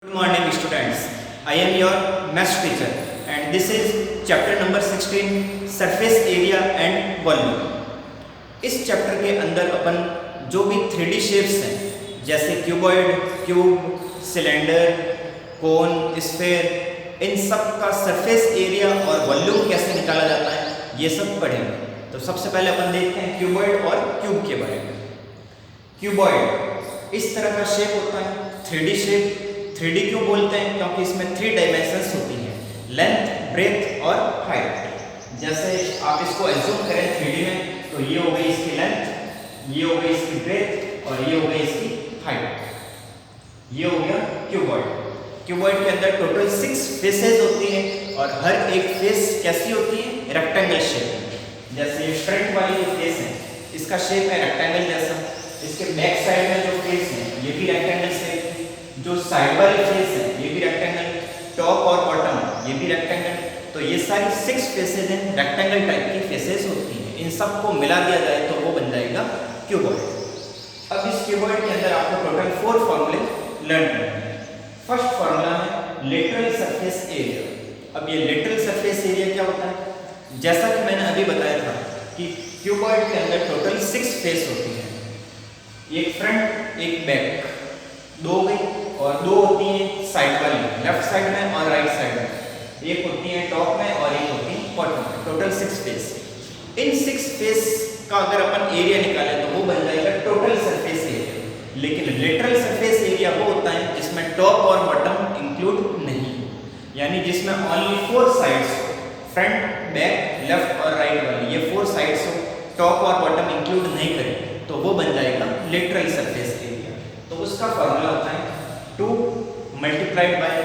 Good morning students. I am your maths teacher and this is chapter number 16 surface area and volume. इस chapter के अंदर अपन जो भी 3D shapes हैं जैसे क्यूबॉइड, क्यूब, सिलेंडर, कोन, sphere, इन सब का सरफेस एरिया और वॉल्यूम कैसे निकाला जाता है ये सब पढ़ेंगे। तो सबसे पहले अपन देखते हैं क्यूबॉइड और क्यूब के बारे में। क्यूबॉइड इस तरह का शेप होता है, 3D शेप। 3D क्यों बोलते हैं? क्योंकि इसमें 3 डायमेंशंस होती हैं, लेंथ, ब्रेथ और हाइट। जैसे आप इसको एज्यूम करें 3D में, तो ये हो गई इसकी लेंथ, ये हो गई इसकी ब्रेथ और ये हो गई इसकी हाइट। ये हो गया क्यूबॉइड। क्यूबॉइड के अंदर टोटल 6 फेसेस होती हैं और हर एक फेस कैसी होती है? Rectangle shape. जैसे ये फ्रंट वाली जो फेस है इसका शेप है रेक्टेंगल जैसा। इसके बैक साइड में जो फेस है ये भी रेक्टेंगल शेप, जो साइड वाली फेस है ये भी रेक्टेंगल, टॉप और बॉटम ये भी रेक्टेंगल। तो ये सारी 6 फेसेस हैं, रेक्टेंगल टाइप की फेसेस होती हैं। इन सबको मिला दिया जाए तो वो बन जाएगा क्यूबॉइड। अब इस क्यूबॉइड के अंदर आपको टोटल 4 फॉर्मूले लर्न करने हैं। फर्स्ट फॉर्मूला है लेटरल सरफेस एरिया। अब ये लेटरल सरफेस एरिया क्या होता है? जैसा कि मैंने अभी बताया था कि क्यूबॉइड के अंदर टोटल 6 फेस होती हैं, एक फ्रंट एक बैक, 2 हो गई, और 2 होती हैं साइड वाली, लेफ्ट साइड में और राइट साइड में। एक होती है टॉप में और एक होती है बॉटम में। Total 6 face. इन 6 फेस का अगर अपन एरिया निकालें तो वो बन जाएगा टोटल सरफेस एरिया। लेकिन लेटरल सरफेस एरिया वो होता है जिसमें टॉप और बॉटम इंक्लूड नहीं, यानी जिसमें ओनली 4 साइड्स हो, फ्रंट, बैक, लेफ्ट और राइट वाली, ये 4 साइड्स हो, टॉप और बॉटम इंक्लूड नहीं करें तो वो बन जाएगा लेटरल सरफेस एरिया। तो उसका फॉर्मूला होता है 2 multiplied by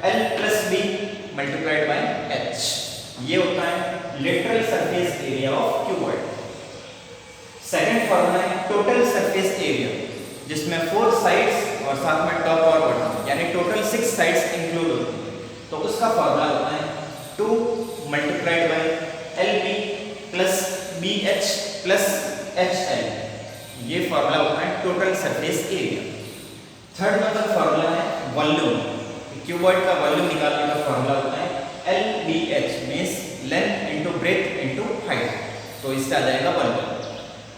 L plus B multiplied by H। ये होता है lateral surface area of cuboid. Second formula है टोटल सरफेस एरिया, जिसमें 4 साइड्स और साथ में टॉप और बॉटम, यानी टोटल 6 साइड्स इंक्लूड होती हैं। तो उसका फॉर्मूला होता है 2 multiplied by LB plus BH plus HL। ये फॉर्मूला होता है total surface area. Third number formula है वॉल्यूम। क्यूबॉइड का वॉल्यूम निकालने का फॉर्मूला होता है LBH means length into breadth into height. तो इससे आ जाएगा वॉल्यूम।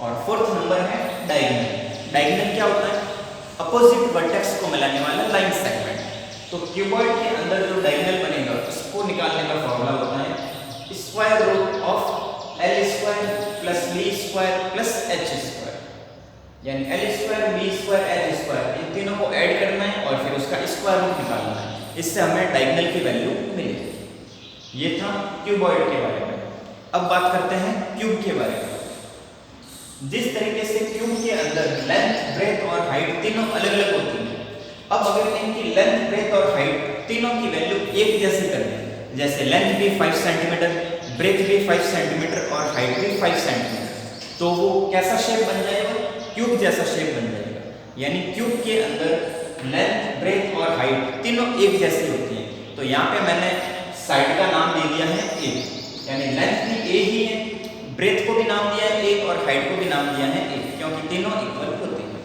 और फोर्थ नंबर है डायगोनल। डायगोनल क्या होता है? अपोजिट वर्टेक्स को मिलाने वाला लाइन सेगमेंट। तो क्यूबॉइड के अंदर जो डायगोनल बनेगा उसको निकालने का फॉर्मूला होता है square root of L square plus B square plus H square, यानी L square, B square, H square, इन तीनों को ऐड करना है और फिर उसका स्क्वायर रूट निकालना है। इससे हमें डायगोनल की वैल्यू मिलेगी। ये था क्यूबॉइड के बारे में। अब बात करते हैं क्यूब के बारे में। जिस तरीके से क्यूब के अंदर लेंथ, ब्रेथ और हाइट तीनों अलग अलग होती है, अब अगर इनकी लेंथ, ब्रेथ और हाइट तीनों की वैल्यू एक जैसी कर दें, जैसे लेंथ भी 5 सेंटीमीटर, ब्रेथ भी 5 सेंटीमीटर और हाइट भी 5 सेंटीमीटर, तो वो कैसा शेप बन जाएगा? क्यूब जैसा शेप बन जाएगा। यानी क्यूब के अंदर लेंथ, ब्रेथ और हाइट तीनों एक जैसी होती हैं। तो यहाँ पे मैंने साइड का नाम दे दिया है A, यानी लेंथ भी A ही है, ब्रेथ को भी नाम दिया है A और हाइट को भी नाम दिया है A, क्योंकि तीनों इक्वल होते हैं।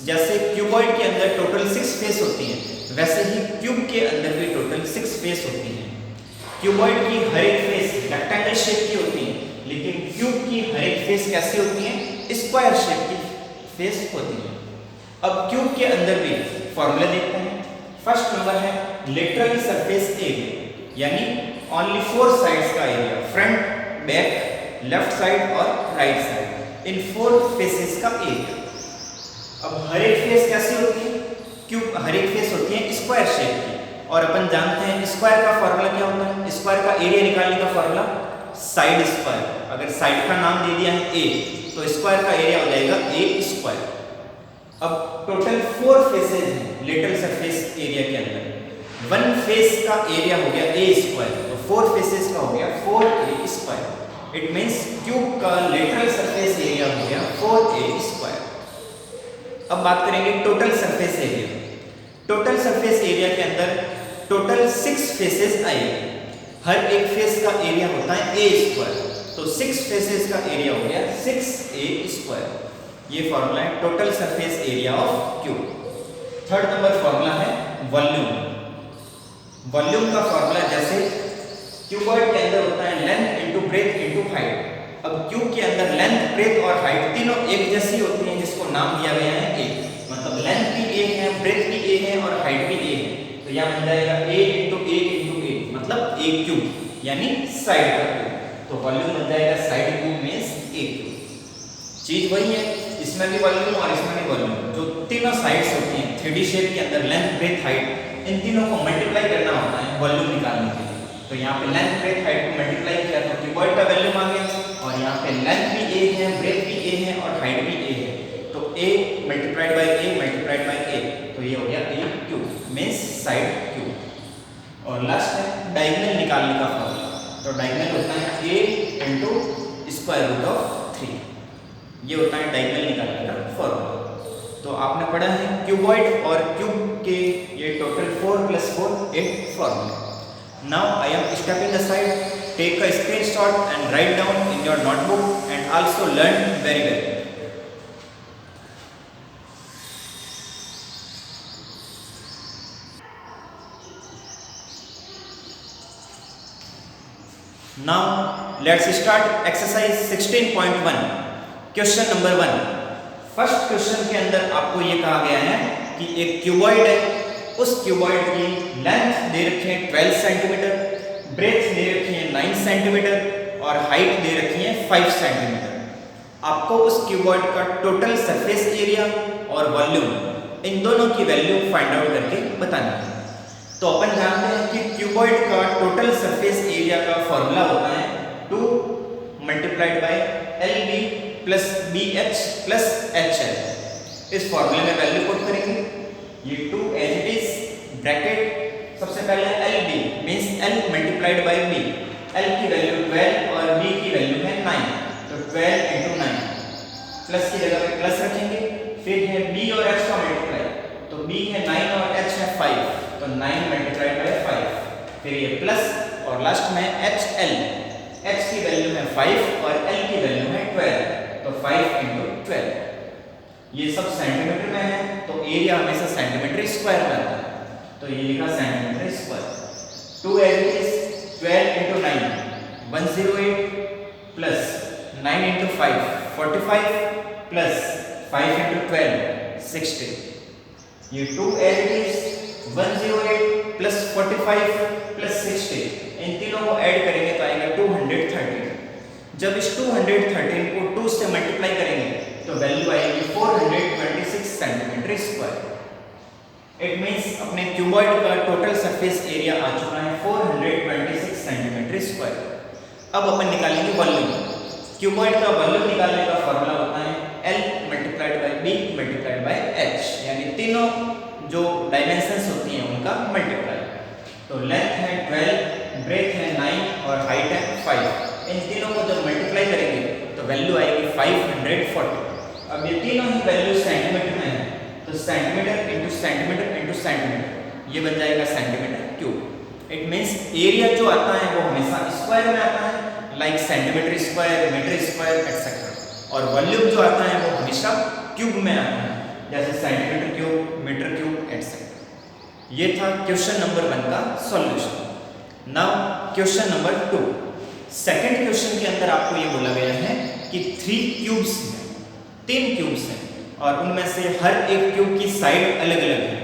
जैसे क्यूबॉइड के अंदर टोटल 6 फेस होती हैं, वैसे ही क्यूब के अंदर भी टोटल 6 फेस होती हैं। क्यूबॉइड की हर एक फेस रेक्टेंगल शेप की होती है, लेकिन क्यूब की हर एक फेस कैसी होती है? स्क्वायर शेप की फेस होती है। अब क्यूब के अंदर भी फॉर्मूला देखते हैं। फर्स्ट नंबर है लेटरल सरफेस एरिया, यानी ओनली 4 साइड्स का area, front, back, left side और राइट साइड, इन 4 फेसेस का एरिया। अब हर एक फेस कैसी होती है? क्यूब हर एक फेस होती है स्क्वायर शेप की, और अपन जानते हैं स्क्वायर का फॉर्मूला क्या होता है? स्क्वायर का एरिया निकालने का फॉर्मूला साइड स्क्वायर। अगर साइड का नाम दे दिया है A, तो स्क्वायर का एरिया हो जाएगा A स्क्वायर। अब टोटल 4 फेसेस हैं लेटरल सरफेस एरिया के अंदर। 1 फेस का एरिया हो गया A स्क्वायर, तो 4 फेसेस का हो गया 4A square. It means cube का लेटरल सरफेस एरिया हो गया 4A स्क्वायर। अब बात करेंगे total surface area. Total surface area के अंदर टोटल 6 फेसेस आएंगे। हर एक फेस का एरिया होता है A स्क्वायर, तो 6 फेसेस का एरिया हो गया 6A स्क्वायर। ये फॉर्मूला है total surface area of cube. Third number formula है वॉल्यूम। वॉल्यूम का फॉर्मूला जैसे क्यूबॉइड के अंदर होता है length into breadth into height. अब क्यूब के अंदर लेंथ, ब्रेथ और हाइट तीनों एक जैसी होती हैं, जिसको नाम दिया गया है ए। मतलब लेंथ भी ए है, ब्रेथ भी ए है और हाइट भी ए है। तो यहाँ बन जाएगा ए इंटू ए मतलब ए क्यूब यानी साइड का क्यूब। तो वॉल्यूम बन जाएगा साइड क्यूब मींस ए क्यूब। चीज वही है, इसमें भी वॉल्यूम और इसमें भी वॉल्यूम। जो तीनों साइड्स होती हैं 3D शेप के अंदर, लेंथ, ब्रेथ, हाइट, इन तीनों को मल्टीप्लाई करना होता है वॉल्यूम निकालने के लिए। तो यहाँ पे लेंथ, ब्रेथ, हाइट को मल्टीप्लाई किया तो क्यूबॉइड का वॉल्यूम आ गया। और यहाँ पे लेंथ भी ए है, ब्रेथ भी ए है और हाइट भी ए है। तो a मल्टीप्लाइड बाय a, तो ये हो गया a cube means side cube. और लास्ट है डायगोनल निकालने का फॉर्मूला। तो डायगोनल होता है a into square root of 3। ये होता है डायगोनल निकालने का फॉर्मूला। तो आपने पढ़ा है क्यूबॉइड और क्यूब के ये total 4 + 4 8 formula. Now I am stepping aside. Take a screenshot and write down in your notebook and also learn very well. Now let's start exercise 16.1. Question number 1. First question के अंदर आपको ये कहा गया है कि एक क्यूबॉइड है, उस क्यूबॉइड की लेंथ दे रखी है 12 सेंटीमीटर, ब्रेथ दे रखी है 9 सेंटीमीटर और हाइट दे रखी है 5 सेंटीमीटर। आपको उस क्यूबॉइड का टोटल सरफेस एरिया और वॉल्यूम इन दोनों की वैल्यू फाइंड आउट करके बतानी है। तो अपन जानते हैं कि क्यूबॉइड का टोटल सरफेस एरिया का फॉर्मूला होता है 2 multiplied by LB plus BH plus HL। इस फॉर्मूले में वैल्यू पुट करेंगे। ये 2 एज इट इज ब्रैकेट सबसे पहले LB means L multiplied by B। L की वैल्यू 12 और B की वैल्यू है 9, तो 12 × 9 प्लस की जगह पे प्लस रखेंगे। फिर है B और H का मल्टीप्लाई, तो B है 9 और H है 5, तो 9 मल्टीप्लाइड बाय 5। फिर ये प्लस और लास्ट में HL। H की वैल्यू है 5 और L की वैल्यू है 12, तो 5 × 12। ये सब सेंटीमीटर में है, तो एरिया हमेशा सेंटीमीटर स्क्वायर में आता है, तो ये लिखा centimetre square. 2 as it is 12 × 9 108 plus 9 × 5 45 plus 5 × 12 60। ये 2 as it is 108 plus 45 plus 60, इन तीनों को ऐड करेंगे तो आएगा 213। जब इस 213 को 2 से मल्टीप्लाई करेंगे तो वैल्यू आएगी 426 सेंटीमीटर स्क्वायर। इट मींस अपने क्यूबॉइड का टोटल सरफेस एरिया आ चुका है 426 सेंटीमीटर स्क्वायर। अब अपन निकालेंगे वॉल्यूम। क्यूबॉइड का वॉल्यूम निकालने का फॉर्मूला होता है L multiplied by B multiplied by H, यानी तीनों जो डायमेंशंस होती हैं उनका मल्टीप्लाई। तो लेंथ है 12, ब्रेथ है 9 और हाइट है 5। इन तीनों को जब मल्टीप्लाई करेंगे तो वैल्यू आएगी 540। अब ये तीनों ही वैल्यू सेंटीमीटर में है, तो centimetre into centimetre into centimetre, ये बन जाएगा centimetre cube. It means area जो आता है वो हमेशा स्क्वायर में आता है, like centimetre square, metre square etcetera. और वॉल्यूम जो आता है वो हमेशा क्यूब में आता है, जैसे centimetre cube, metre cube etcetera. ये था क्वेश्चन नंबर 1 का solution. Now question number 2। Second question के अंदर आपको ये बोला गया है कि 3 क्यूब्स हैं, 3 क्यूब्स हैं और उनमें से हर एक क्यूब की साइड अलग अलग है,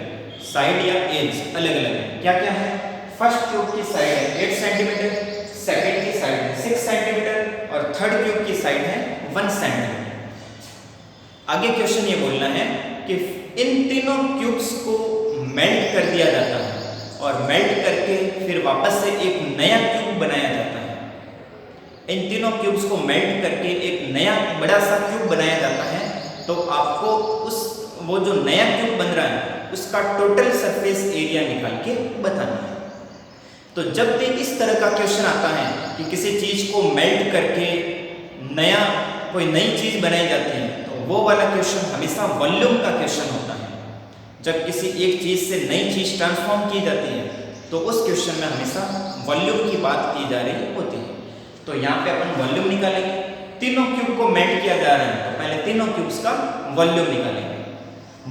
साइड या एज अलग अलग है। क्या क्या है? फर्स्ट क्यूब की साइड है 8 सेंटीमीटर, सेकंड की साइड है 6 सेंटीमीटर और थर्ड क्यूब की साइड है 1 सेंटीमीटर। आगे क्वेश्चन ये बोलना है कि इन तीनों क्यूब्स को मेल्ट कर दिया जाता है और मेल्ट करके फिर वापस से एक नया क्यूब बनाया जाता है। इन तीनों क्यूब्स को मेल्ट करके एक नया बड़ा सा क्यूब बनाया जाता है, तो आपको उस वो जो नया क्यूब बन रहा है उसका टोटल सरफेस एरिया निकाल के बताना है। तो जब भी इस तरह का क्वेश्चन आता है कि किसी चीज़ को मेल्ट करके नया कोई नई चीज़ बनाई जाती है, तो वो वाला क्वेश्चन हमेशा वॉल्यूम का क्वेश्चन होता है। जब किसी एक चीज़ से नई चीज़ ट्रांसफॉर्म की जाती है तो उस क्वेश्चन में हमेशा वॉल्यूम की बात की जा रही होती है। तो यहाँ पे अपन वॉल्यूम निकालेंगे। तीनों क्यूब को मेल्ट किया जा रहा है, तो पहले तीनों क्यूब्स का वॉल्यूम निकालेंगे।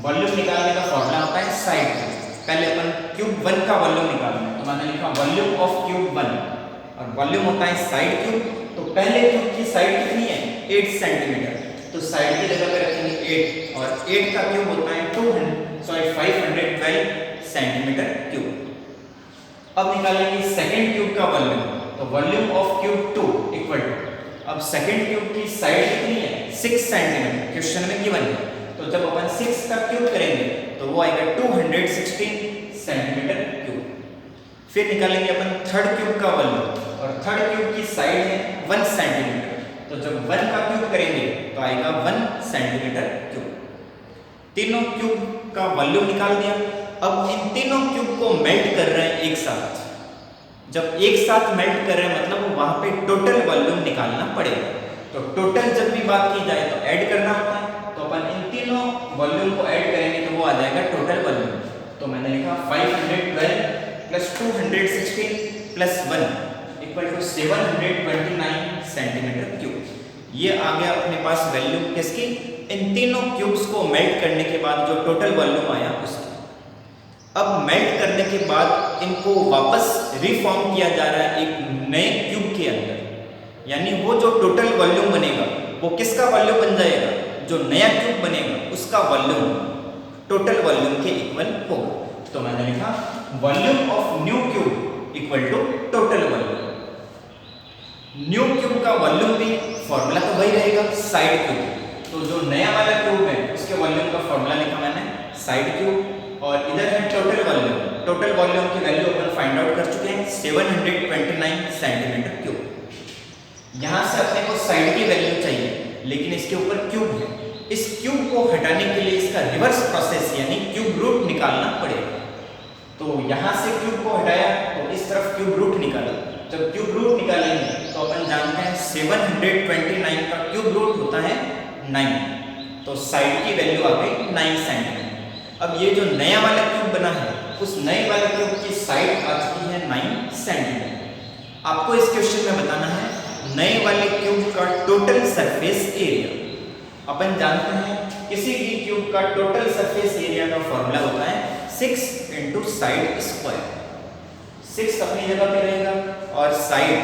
वॉल्यूम निकालने का फॉर्मूला होता है साइड क्यूब। पहले अपन क्यूब 1 का वॉल्यूम निकालना है, तो मैंने लिखा वॉल्यूम ऑफ क्यूब 1, और वॉल्यूम होता है साइड क्यूब। तो पहले क्यूब की साइड कितनी है 8 सेंटीमीटर, तो साइड की जगह पे रखेंगे 8, और 8 का क्यूब होता है 512 सेंटीमीटर क्यूब। अब निकालेंगे सेकंड क्यूब का वॉल्यूम, तो volume of cube 2 equal to, अब सेकंड क्यूब की साइड कितनी है 6 सेंटीमीटर, क्वेश्चन में गिवन है, तो जब अपन 6 का क्यूब करेंगे तो वो आएगा 216 सेंटीमीटर क्यूब। फिर निकालेंगे अपन थर्ड क्यूब का वॉल्यूम, और थर्ड क्यूब की साइड है 1 सेंटीमीटर, तो जब 1 का क्यूब करेंगे तो आएगा 1 सेंटीमीटर क्यूब। तीनों क्यूब का वॉल्यूम निकाल दिया। अब इन तीनों क्यूब को मेल्ट कर रहे हैं एक साथ, जब एक साथ मेल्ट कर रहे हैं मतलब वहां पे टोटल वॉल्यूम निकालना पड़ेगा। तो टोटल जब भी बात की जाए तो ऐड करना होता है, तो अपन इन तीनों वॉल्यूम को ऐड करेंगे तो वो आ जाएगा टोटल वॉल्यूम। तो मैंने लिखा 512 plus 216 plus 1 equal to 729 centimetre cube. ये आ गया अपने पास वैल्यू किसकी, इन तीनों क्यूब्स को मेल्ट करने के बाद जो टोटल वॉल्यूम आया उसकी। अब मेल्ट करने के बाद इनको वापस रिफॉर्म किया जा रहा है एक नए क्यूब के अंदर, यानी वो जो टोटल वॉल्यूम बनेगा वो किसका वॉल्यूम बन जाएगा, जो नया क्यूब बनेगा उसका वॉल्यूम टोटल वॉल्यूम के इक्वल होगा। तो मैंने लिखा volume of new cube equal to total volume. New cube का वॉल्यूम भी फॉर्मूला तो वही रहेगा साइड क्यूब, तो जो नया वाला क्यूब है उसके वॉल्यूम का फॉर्मूला लिखा मैंने साइड क्यूब, और इधर है टोटल वॉल्यूम। टोटल वॉल्यूम की वैल्यू अपन फाइंड आउट कर चुके हैं 729 सेंटीमीटर क्यूब। यहाँ से अपने को साइड की वैल्यू चाहिए, लेकिन इसके ऊपर क्यूब है, इस क्यूब को हटाने के लिए इसका रिवर्स प्रोसेस यानी क्यूब रूट निकालना पड़ेगा। तो यहाँ से क्यूब को हटाया तो इस तरफ क्यूब रूट निकाला, जब क्यूब रूट निकालेंगे तो अपन जानते हैं 729 का क्यूब रूट होता है 9, तो साइड की वैल्यू आ गई 9 सेंटीमीटर। अब ये जो नया वाला क्यूब बना है उस नए वाले क्यूब की साइड आ चुकी है 9 सेंटीमीटर। आपको इस क्वेश्चन में बताना है नए वाले क्यूब का टोटल सरफेस एरिया। अपन जानते हैं किसी भी क्यूब का टोटल सरफेस एरिया का फॉर्मूला होता है 6 इंटू साइड स्क्वायर। 6 अपनी जगह पे रहेगा और साइड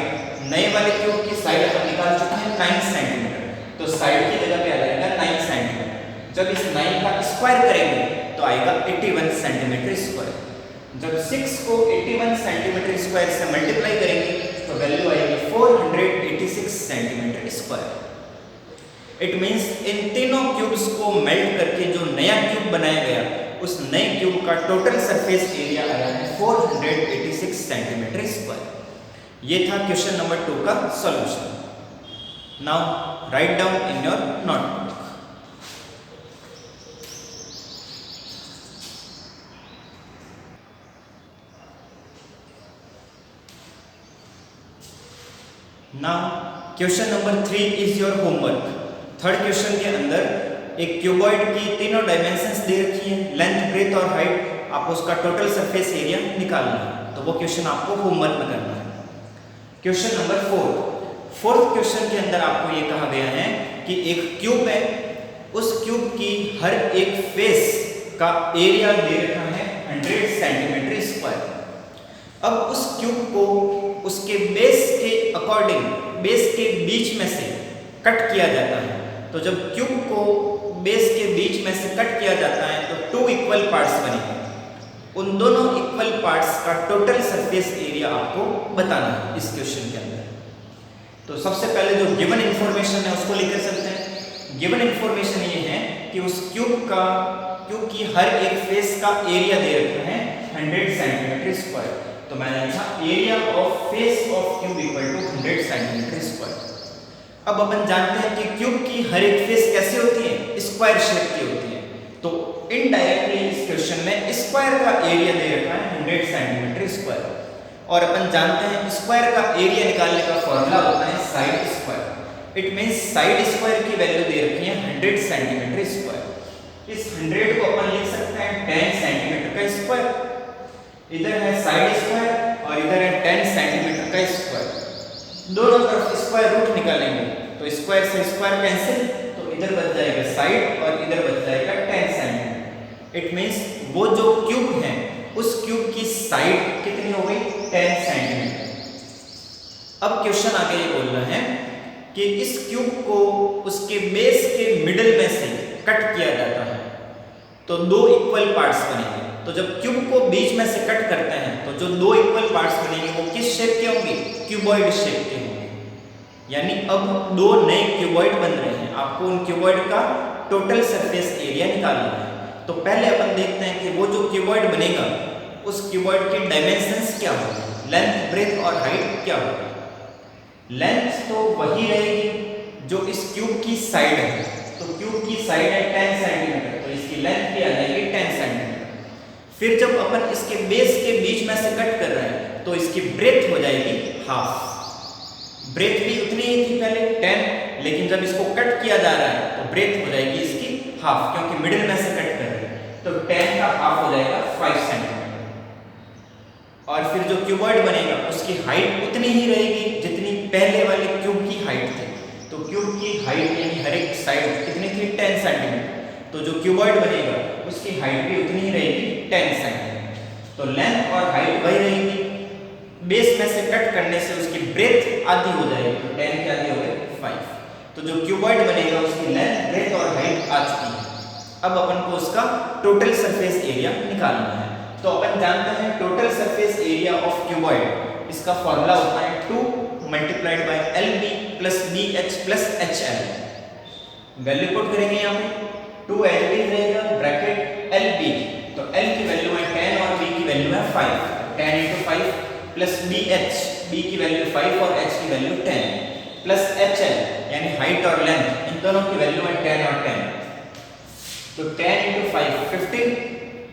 नए वाले क्यूब की साइड अपन निकाल चुके हैं 9 सेंटीमीटर, तो साइड की जगह पे आ जाएगा 9 सेंटीमीटर। जब इस 9 का स्क्वायर करेंगे तो आएगा 81 सेंटीमीटर स्क्वायर। जब 6 को 81 सेंटीमीटर स्क्वायर से मल्टीप्लाई करेंगे तो वैल्यू आएगी 486 सेंटीमीटर स्क्वायर। इट मींस इन तीनों क्यूब्स को मेल्ट करके जो नया क्यूब बनाया गया उस नए क्यूब का टोटल सरफेस एरिया आया है 486 सेंटीमीटर स्क्वायर। ये था क्वेश्चन नंबर 2 का solution. Now write down in your notebook. Now question number 3 is your homework. Third question के अंदर एक क्यूबॉइड की तीनों डायमेंशंस दे रखी हैं, लेंथ, ब्रेथ और हाइट। आपको उसका टोटल सरफेस एरिया निकालना है, तो वो क्वेश्चन आपको होमवर्क में करना है। क्वेश्चन नंबर 4, फोर्थ क्वेश्चन के अंदर आपको ये कहा गया है कि एक क्यूब है, उस क्यूब की हर एक फेस का एरिया दे रखा है 100 सेंटीमीटर स्क्वायर। अब उस क्यूब को उसके बेस के अकॉर्डिंग बेस के बीच में से कट किया जाता है। तो जब क्यूब को बेस के बीच में से कट किया जाता है तो 2 इक्वल पार्ट्स बनेंगे। उन दोनों इक्वल पार्ट्स का टोटल सरफेस एरिया आपको बताना है इस क्वेश्चन के अंदर। तो सबसे पहले जो गिवन इंफॉर्मेशन है उसको लेकर चलते हैं। गिवन इंफॉर्मेशन ये है कि उस क्यूब की हर एक फेस का एरिया दे रखा है 100 सेंटीमीटर स्क्वायर। तो मैंने लिखा area of face of cube equal to 100 centimetre square. अब अपन जानते हैं कि क्यूब की हर एक फेस कैसी होती है, स्क्वायर शेप की होती है। तो इनडायरेक्टली इस क्वेश्चन में स्क्वायर का एरिया दे रखा है 100 सेंटीमीटर स्क्वायर। और अपन जानते हैं स्क्वायर का एरिया निकालने का फॉर्मूला होता है side square. It means side square की वैल्यू दे रखी है 100 सेंटीमीटर स्क्वायर। इस 100 को अपन लिख सकते हैं 10 सेंटीमीटर का स्क्वायर। इधर है साइड स्क्वायर और इधर है 10 सेंटीमीटर का स्क्वायर। दोनों तरफ स्क्वायर रूट निकालेंगे तो स्क्वायर से स्क्वायर कैंसिल, तो इधर बच जाएगा साइड और इधर बच जाएगा 10 सेंटीमीटर। इट मींस वो जो क्यूब है उस क्यूब की साइड कितनी हो गई 10 सेंटीमीटर। अब क्वेश्चन आगे ये बोल रहा है कि इस क्यूब को उसके बेस के मिडिल में से कट किया जाता है तो दो इक्वल पार्ट्स बनेंगे। तो जब क्यूब को बीच में से कट करते हैं तो जो दो इक्वल पार्ट्स बनेंगे वो किस शेप के होंगे, क्यूबॉइड शेप के होंगे। यानी अब दो नए क्यूबॉइड बन रहे हैं, आपको उन क्यूबॉइड का टोटल सरफेस एरिया निकालना है। तो पहले अपन देखते हैं कि वो जो क्यूबॉइड बनेगा उस क्यूबॉइड के डायमेंशंस क्या होंगे, लेंथ, ब्रेथ और हाइट क्या होगी। लेंथ तो वही रहेगी जो इस क्यूब की साइड है, तो क्यूब की साइड है 10 सेंटीमीटर, तो इसकी लेंथ भी आ जाएगी 10 सेंटीमीटर। फिर जब अपन इसके बेस के बीच में से कट कर रहे हैं तो इसकी ब्रेथ हो जाएगी हाफ। ब्रेथ भी उतनी ही थी पहले 10, लेकिन जब इसको कट किया जा रहा है तो ब्रेथ हो जाएगी इसकी हाफ, क्योंकि मिडिल में से कट कर रहे हैं। तो 10 का हाफ हो जाएगा 5 सेंटीमीटर। और फिर जो क्यूबॉइड बनेगा उसकी हाइट उतनी ही रहेगी जितनी पहले वाले क्यूब की हाइट थी। तो क्यूब की हाइट यानी हर एक साइड कितनी थी 10 सेंटीमीटर, तो जो क्यूबॉइड बनेगा उसकी हाइट भी उतनी ही रहेगी 10 सेंटीमीटर। तो लेंथ और हाइट वही रहेगी, बेस में से कट करने से उसकी ब्रेथ आधी हो जाएगी, तो 10 की आधी हो गई 5। तो जो क्यूबॉइड बनेगा उसकी लेंथ, ब्रेथ और हाइट आ चुकी है। अब अपन को उसका टोटल सरफेस एरिया निकालना है। तो अपन जानते हैं total surface area of cuboid, इसका फॉर्मूला होता है 2 multiplied by LB plus BH plus HL। Value put करेंगे यहाँ पे, 2LB रहेगा ब्रैकेट LB, तो L की वैल्यू है 10 और B की वैल्यू है 5, 10 × 5 प्लस BH, B की वैल्यू 5 और H की वैल्यू 10 प्लस HL यानी हाइट और लेंथ, इन दोनों की वैल्यू है 10 और 10। तो 10 × 5 50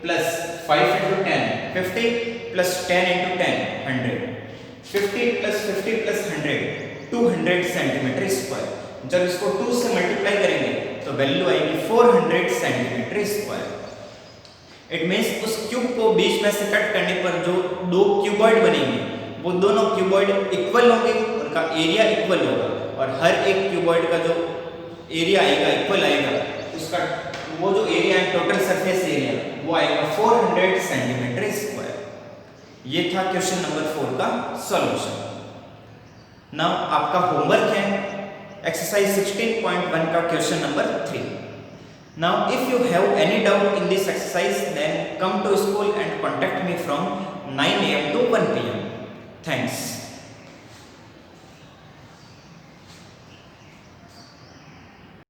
plus 5 × 10 50 plus 10 × 10 100, 50 plus 50 plus 100 200 centimetre square. जब इसको 2 से मल्टीप्लाई करेंगे तो वैल्यू आएगी 400 सेंटीमीटर स्क्वायर। इट मींस उस क्यूब को बीच में से कट करने पर जो दो क्यूबॉइड बनेंगे वो दोनों क्यूबॉइड इक्वल होंगे, उनका एरिया इक्वल होगा, और हर एक क्यूबॉइड का जो एरिया आएगा इक्वल आएगा, उसका वो जो एरिया है टोटल सरफेस एरिया वो आएगा 400 सेंटीमीटर स्क्वायर। ये था क्वेश्चन नंबर 4 का सॉल्यूशन। नाउ आपका होमवर्क है एक्सरसाइज 16.1 का question number 3। Now if you have any doubt in this exercise then come to school and contact me from 9 AM to 1 PM. Thanks.